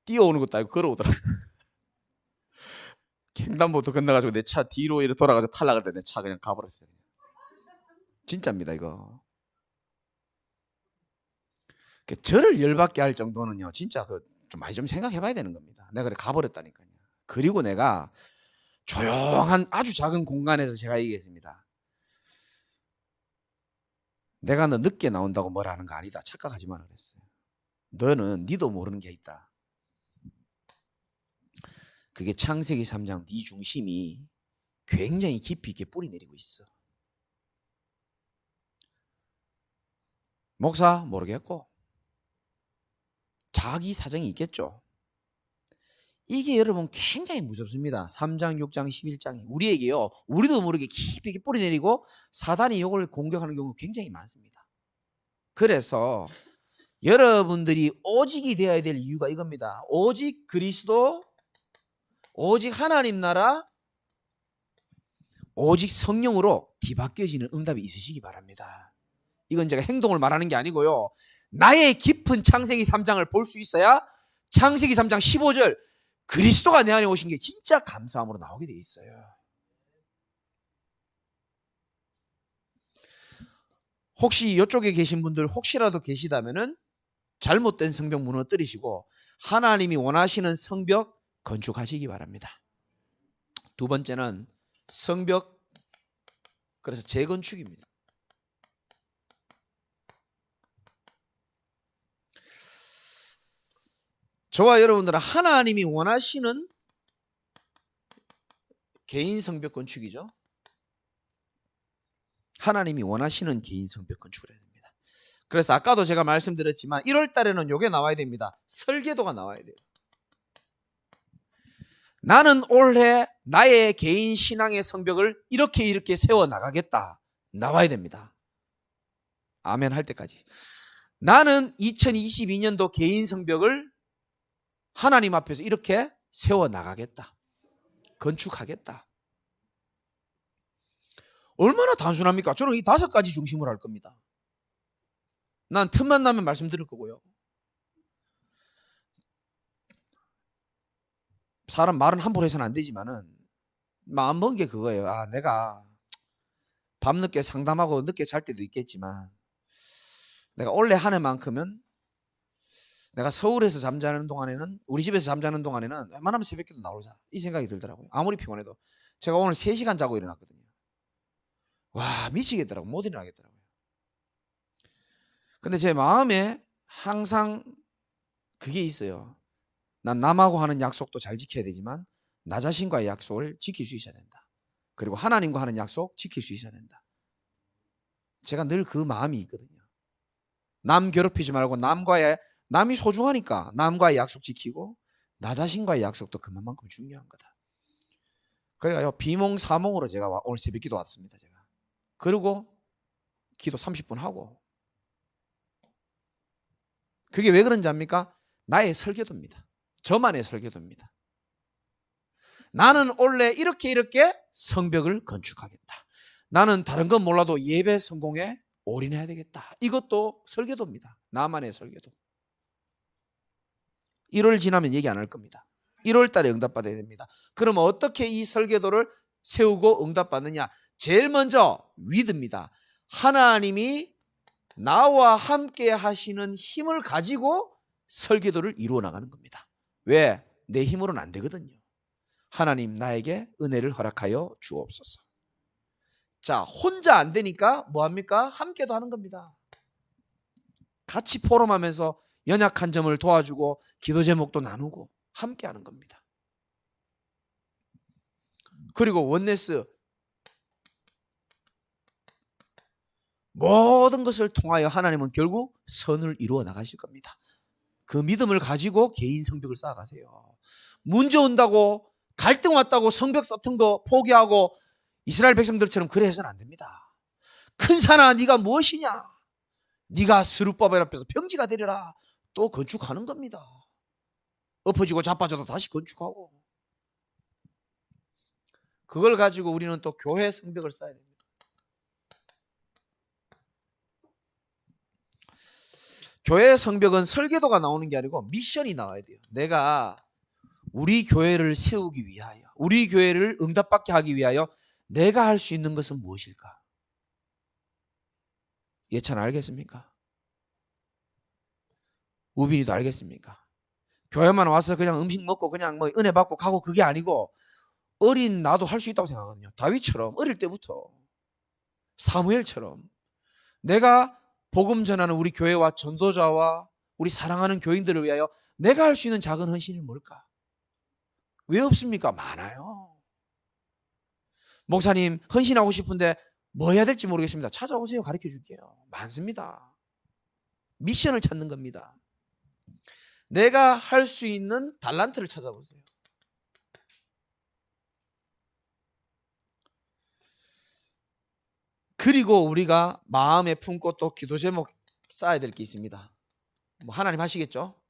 뛰어오는 것도 아니고 걸어오더라고요. 횡단보도 건너가지고 내 차 뒤로 이렇게 돌아가서 탈락할 때 내 차 그냥 가버렸어요. 진짜입니다, 이거. 저를 열받게 할 정도는요, 진짜 좀 많이 좀 생각해봐야 되는 겁니다. 내가 그래 가버렸다니까요. 그리고 내가 조용한 아주 작은 공간에서 제가 얘기했습니다. 내가 너 늦게 나온다고 뭐라 하는 거 아니다. 착각하지 마라 그랬어요. 너는 니도 모르는 게 있다. 그게 창세기 3장 네 중심이 굉장히 깊이 있게 뿌리 내리고 있어. 목사 모르겠고 자기 사정이 있겠죠. 이게 여러분 굉장히 무섭습니다. 3장, 6장, 11장이 우리에게요, 우리도 모르게 깊이 있게 뿌리 내리고 사단이 이걸 공격하는 경우가 굉장히 많습니다. 그래서 여러분들이 오직이 되어야 될 이유가 이겁니다. 오직 그리스도, 오직 하나님 나라, 오직 성령으로 뒤바뀌어지는 응답이 있으시기 바랍니다. 이건 제가 행동을 말하는 게 아니고요, 나의 깊은 창세기 3장을 볼 수 있어야 창세기 3장 15절 그리스도가 내 안에 오신 게 진짜 감사함으로 나오게 돼 있어요. 혹시 이쪽에 계신 분들 혹시라도 계시다면은 잘못된 성벽 무너뜨리시고 하나님이 원하시는 성벽 건축하시기 바랍니다. 두 번째는 성벽, 그래서 재건축입니다. 저와 여러분들은 하나님이 원하시는 개인 성벽 건축이죠. 하나님이 원하시는 개인 성벽 건축을 해야 됩니다. 그래서 아까도 제가 말씀드렸지만 1월 달에는 이게 나와야 됩니다. 설계도가 나와야 돼요. 나는 올해 나의 개인 신앙의 성벽을 이렇게 세워나가겠다. 나와야 됩니다. 아멘 할 때까지. 나는 2022년도 개인 성벽을 하나님 앞에서 이렇게 세워나가겠다. 건축하겠다. 얼마나 단순합니까? 저는 이 5가지 중심으로 할 겁니다. 난 틈만 나면 말씀드릴 거고요. 사람 말은 함부로 해서는 안 되지만은 마음 먹은 게 그거예요. 아, 내가 밤늦게 상담하고 늦게 잘 때도 있겠지만 내가 올해 한 해만큼은 내가 서울에서 잠자는 동안에는, 우리 집에서 잠자는 동안에는 웬만하면 새벽에도 나오자, 이 생각이 들더라고요. 아무리 피곤해도. 제가 오늘 3시간 자고 일어났거든요. 와, 미치겠더라고. 못 일어나겠더라고요. 근데 제 마음에 항상 그게 있어요. 난 남하고 하는 약속도 잘 지켜야 되지만 나 자신과의 약속을 지킬 수 있어야 된다. 그리고 하나님과 하는 약속 지킬 수 있어야 된다. 제가 늘 그 마음이 있거든요. 남 괴롭히지 말고 남이 소중하니까 남과의 약속 지키고 나 자신과의 약속도 그만큼 중요한 거다. 그러니까 비몽사몽으로 제가 오늘 새벽 기도 왔습니다. 제가. 그리고 기도 30분 하고. 그게 왜 그런지 압니까? 나의 설계도입니다. 저만의 설계도입니다. 나는 원래 이렇게 성벽을 건축하겠다. 나는 다른 건 몰라도 예배 성공에 올인해야 되겠다. 이것도 설계도입니다. 나만의 설계도. 1월 지나면 얘기 안 할 겁니다. 1월 달에 응답받아야 됩니다. 그럼 어떻게 이 설계도를 세우고 응답받느냐? 제일 먼저 믿습니다. 하나님이 나와 함께 하시는 힘을 가지고 설계도를 이루어 나가는 겁니다. 왜? 내 힘으로는 안 되거든요. 하나님 나에게 은혜를 허락하여 주옵소서. 자, 혼자 안 되니까 뭐합니까? 함께도 하는 겁니다. 같이 포럼하면서 연약한 점을 도와주고 기도 제목도 나누고 함께 하는 겁니다. 그리고 원네스, 모든 것을 통하여 하나님은 결국 선을 이루어 나가실 겁니다. 그 믿음을 가지고 개인 성벽을 쌓아가세요. 문제 온다고, 갈등 왔다고 성벽 쌓던 거 포기하고 이스라엘 백성들처럼 그래 해서는 안 됩니다. 큰 산아 네가 무엇이냐? 네가 스룹바벨 앞에서 평지가 되리라. 또 건축하는 겁니다. 엎어지고 자빠져도 다시 건축하고. 그걸 가지고 우리는 또 교회 성벽을 쌓아야 됩니다. 교회 성벽은 설계도가 나오는 게 아니고 미션이 나와야 돼요. 내가 우리 교회를 세우기 위하여, 우리 교회를 응답받게 하기 위하여 내가 할 수 있는 것은 무엇일까? 예찬 알겠습니까? 우빈이도 알겠습니까? 교회만 와서 그냥 음식 먹고 그냥 뭐 은혜 받고 가고 그게 아니고 어린 나도 할 수 있다고 생각하거든요. 다윗처럼 어릴 때부터, 사무엘처럼 내가 복음 전하는 우리 교회와 전도자와 우리 사랑하는 교인들을 위하여 내가 할 수 있는 작은 헌신이 뭘까? 왜 없습니까? 많아요. 목사님 헌신하고 싶은데 뭐 해야 될지 모르겠습니다. 찾아오세요. 가르쳐 줄게요. 많습니다. 미션을 찾는 겁니다. 내가 할 수 있는 달란트를 찾아보세요. 그리고 우리가 마음에 품고 또 기도 제목 쌓아야 될 게 있습니다. 뭐 하나님 하시겠죠?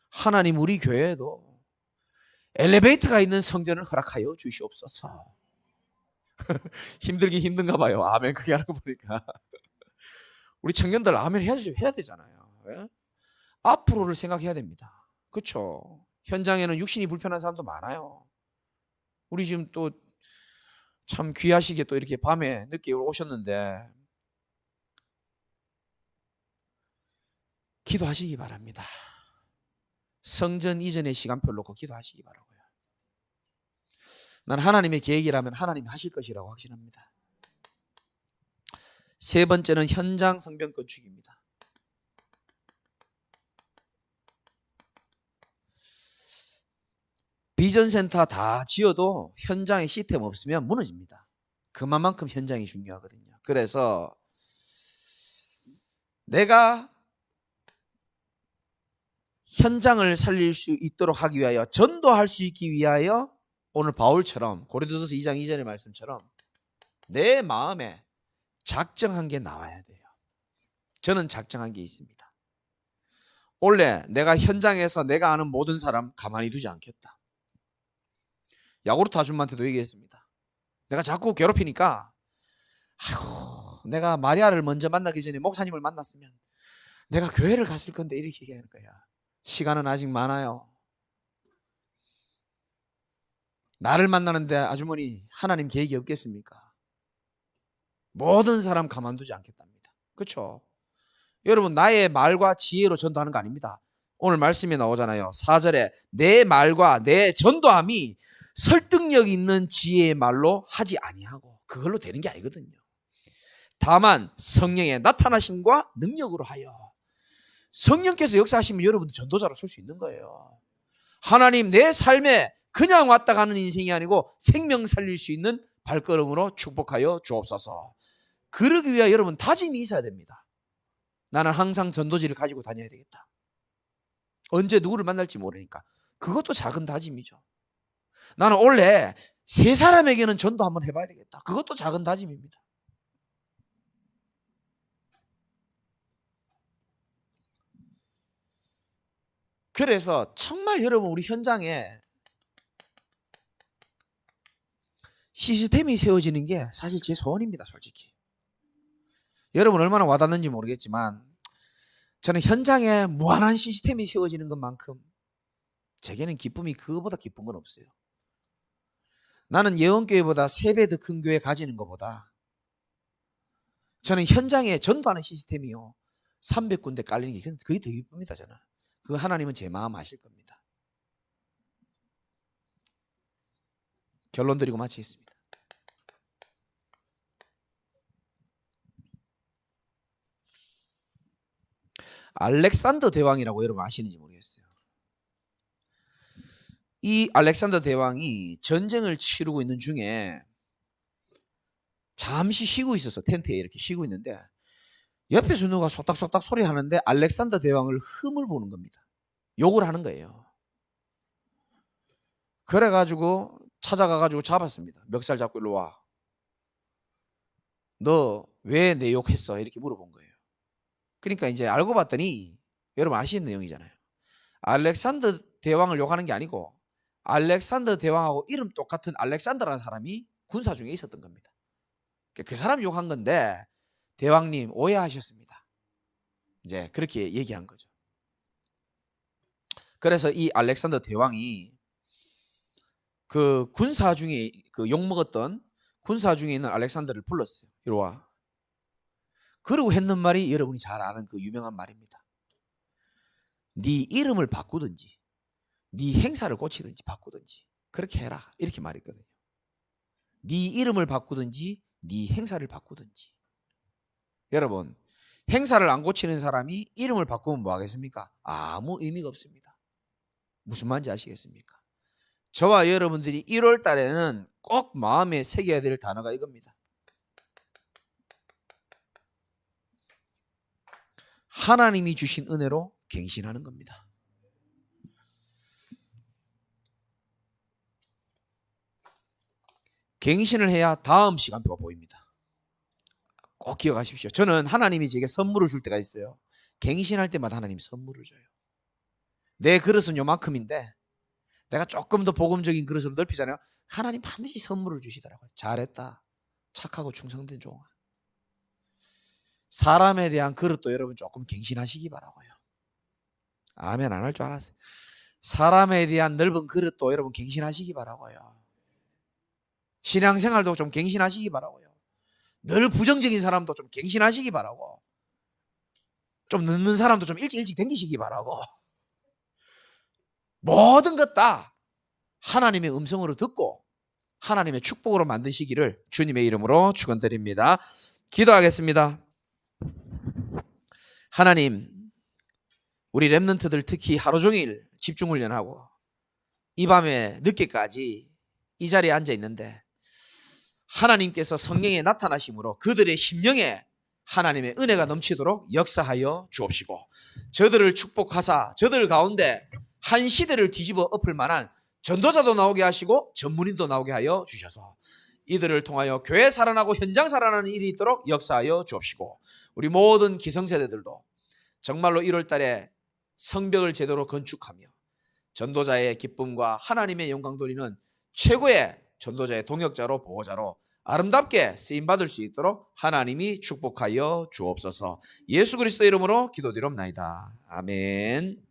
하나님 우리 교회에도 엘리베이터가 있는 성전을 허락하여 주시옵소서. 힘들긴 힘든가 봐요. 아멘 그게 하는 거 보니까. 우리 청년들 아멘 해야 되잖아요. 왜? 앞으로를 생각해야 됩니다. 그렇죠? 현장에는 육신이 불편한 사람도 많아요. 우리 지금 또 참 귀하시게 또 이렇게 밤에 늦게 오셨는데 기도하시기 바랍니다. 성전 이전의 시간표를 놓고 기도하시기 바라고요. 난 하나님의 계획이라면 하나님이 하실 것이라고 확신합니다. 세 번째는 현장 성벽 건축입니다. 비전센터 다 지어도 현장에 시스템 없으면 무너집니다. 그만큼 현장이 중요하거든요. 그래서 내가 현장을 살릴 수 있도록 하기 위하여, 전도할 수 있기 위하여 오늘 바울처럼 고린도전서 2장 2절의 말씀처럼 내 마음에 작정한 게 나와야 돼요. 저는 작정한 게 있습니다. 원래 내가 현장에서 내가 아는 모든 사람 가만히 두지 않겠다. 야구르트 아줌마한테도 얘기했습니다. 내가 자꾸 괴롭히니까 아이고, 내가 마리아를 먼저 만나기 전에 목사님을 만났으면 내가 교회를 갔을 건데, 이렇게 얘기하는 거야. 시간은 아직 많아요. 나를 만나는데 아주머니 하나님 계획이 없겠습니까? 모든 사람 가만두지 않겠답니다. 그렇죠? 여러분, 나의 말과 지혜로 전도하는 거 아닙니다. 오늘 말씀에 나오잖아요. 4절에 내 말과 내 전도함이 설득력 있는 지혜의 말로 하지 아니하고, 그걸로 되는 게 아니거든요. 다만 성령의 나타나심과 능력으로 하여. 성령께서 역사하시면 여러분도 전도자로 설 수 있는 거예요. 하나님, 내 삶에 그냥 왔다 가는 인생이 아니고 생명 살릴 수 있는 발걸음으로 축복하여 주옵소서. 그러기 위해 여러분 다짐이 있어야 됩니다. 나는 항상 전도지를 가지고 다녀야 되겠다. 언제 누구를 만날지 모르니까. 그것도 작은 다짐이죠. 나는 원래 세 사람에게는 전도 한번 해봐야 되겠다. 그것도 작은 다짐입니다. 그래서 정말 여러분, 우리 현장에 시스템이 세워지는 게 사실 제 소원입니다. 솔직히 여러분 얼마나 와닿는지 모르겠지만, 저는 현장에 무한한 시스템이 세워지는 것만큼 제게는 기쁨이 그거보다 기쁜 건 없어요. 나는 예원교회보다 3배 더 큰 교회 가지는 것보다 저는 현장에 전도하는 시스템이요 300군데 깔리는 게 그게 더 기쁩니다. 저는 그 하나님은 제 마음 아실 겁니다. 결론 드리고 마치겠습니다. 알렉산더 대왕이라고 여러분 아시는지 모르겠어요. 이 알렉산더 대왕이 전쟁을 치르고 있는 중에 잠시 쉬고 있었어. 텐트에 이렇게 쉬고 있는데 옆에서 누가 속닥속닥 소리하는데 알렉산더 대왕을 흠을 보는 겁니다. 욕을 하는 거예요. 그래가지고 찾아가가지고 잡았습니다. 멱살 잡고 일로 와. 너 왜 내 욕했어? 이렇게 물어본 거예요. 그러니까 이제 알고 봤더니 여러분 아시는 내용이잖아요. 알렉산더 대왕을 욕하는 게 아니고 알렉산더 대왕하고 이름 똑같은 알렉산더라는 사람이 군사 중에 있었던 겁니다. 그 사람 욕한 건데 대왕님 오해하셨습니다. 이제 그렇게 얘기한 거죠. 그래서 이 알렉산더 대왕이 그 군사 중에 그 욕먹었던 군사 중에 있는 알렉산더를 불렀어요. 이리 와. 그러고 했는 말이 여러분이 잘 아는 그 유명한 말입니다. 네 이름을 바꾸든지 네 행사를 고치든지 바꾸든지 그렇게 해라. 이렇게 말했거든요. 네 이름을 바꾸든지 네 행사를 바꾸든지. 여러분, 행사를 안 고치는 사람이 이름을 바꾸면 뭐 하겠습니까? 아무 의미가 없습니다. 무슨 말인지 아시겠습니까? 저와 여러분들이 1월 달에는 꼭 마음에 새겨야 될 단어가 이겁니다. 하나님이 주신 은혜로 갱신하는 겁니다. 갱신을 해야 다음 시간표가 보입니다. 꼭 기억하십시오. 저는 하나님이 제게 선물을 줄 때가 있어요. 갱신할 때마다 하나님이 선물을 줘요. 내 그릇은 요만큼인데 내가 조금 더 복음적인 그릇으로 넓히잖아요. 하나님 반드시 선물을 주시더라고요. 잘했다. 착하고 충성된 종아. 사람에 대한 그릇도 여러분 조금 갱신하시기 바라고요. 아멘 안 할 줄 알았어요. 사람에 대한 넓은 그릇도 여러분 갱신하시기 바라고요. 신앙생활도 좀 갱신하시기 바라고요. 늘 부정적인 사람도 좀 갱신하시기 바라고, 좀 늦는 사람도 좀 일찍 댕기시기 바라고, 모든 것 다 하나님의 음성으로 듣고 하나님의 축복으로 만드시기를 주님의 이름으로 축원드립니다. 기도하겠습니다. 하나님, 우리 렘넌트들 특히 하루 종일 집중훈련하고 이 밤에 늦게까지 이 자리에 앉아 있는데 하나님께서 성령의 나타나심으로 그들의 심령에 하나님의 은혜가 넘치도록 역사하여 주옵시고, 저들을 축복하사 저들 가운데 한 시대를 뒤집어 엎을 만한 전도자도 나오게 하시고 전문인도 나오게 하여 주셔서 이들을 통하여 교회 살아나고 현장 살아나는 일이 있도록 역사하여 주옵시고, 우리 모든 기성세대들도 정말로 1월 달에 성벽을 제대로 건축하며 전도자의 기쁨과 하나님의 영광 돌리는 최고의 전도자의 동역자로 보호자로 아름답게 쓰임받을 수 있도록 하나님이 축복하여 주옵소서. 예수 그리스도 이름으로 기도드리옵나이다. 아멘.